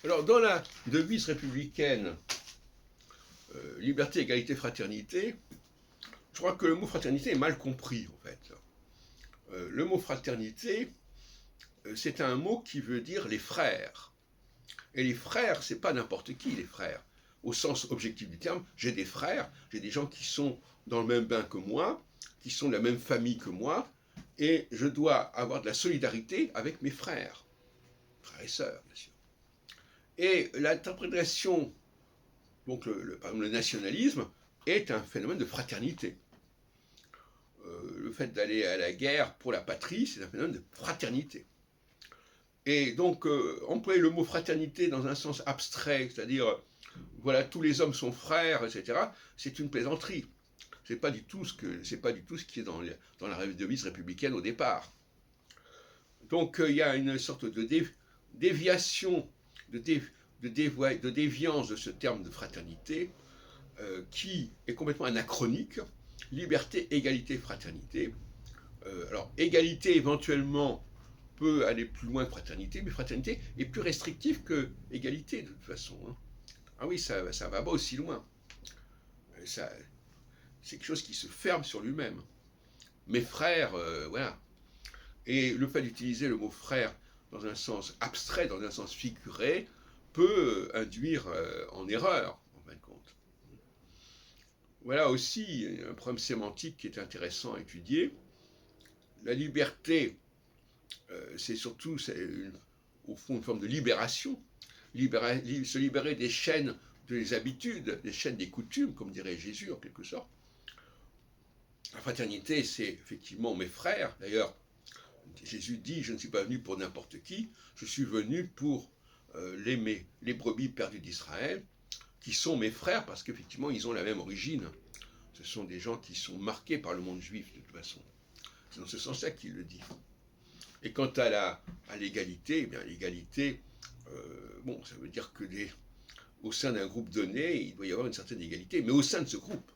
Alors, dans la devise républicaine, liberté, égalité, fraternité, je crois que le mot fraternité est mal compris, en fait. Le mot fraternité, c'est un mot qui veut dire les frères. Et les frères, c'est pas n'importe qui, les frères. Au sens objectif du terme, j'ai des frères, j'ai des gens qui sont dans le même bain que moi, qui sont de la même famille que moi, et je dois avoir de la solidarité avec mes frères et sœurs, bien sûr. Et l'interprétation, donc par exemple le nationalisme, est un phénomène de fraternité. Le fait d'aller à la guerre pour la patrie, c'est un phénomène de fraternité. Et donc, employer le mot fraternité dans un sens abstrait, c'est-à-dire, voilà, tous les hommes sont frères, etc., c'est une plaisanterie. C'est pas du tout ce qui est dans la devise républicaine au départ. Donc, il y a une sorte de déviation, de déviance de ce terme de fraternité, qui est complètement anachronique. Liberté, égalité, fraternité. Alors, égalité éventuellement peut aller plus loin que fraternité, mais fraternité est plus restrictive que égalité de toute façon. Hein. Ah oui, ça va pas aussi loin. C'est quelque chose qui se ferme sur lui-même. Mes frères, voilà. Et le fait d'utiliser le mot frère dans un sens abstrait, dans un sens figuré, peut induire en erreur, en fin de compte. Voilà aussi un problème sémantique qui est intéressant à étudier. La liberté, c'est surtout, au fond, une forme de libération. Se libérer des chaînes des habitudes, des chaînes des coutumes, comme dirait Jésus en quelque sorte. La fraternité, c'est effectivement mes frères. D'ailleurs, Jésus dit, je ne suis pas venu pour n'importe qui, je suis venu pour les brebis perdues d'Israël, qui sont mes frères parce qu'effectivement, ils ont la même origine. Ce sont des gens qui sont marqués par le monde juif, de toute façon. C'est dans ce sens-là qu'il le dit. Et quant à l'égalité, eh bien l'égalité, bon, ça veut dire que au sein d'un groupe donné, il doit y avoir une certaine égalité, mais au sein de ce groupe.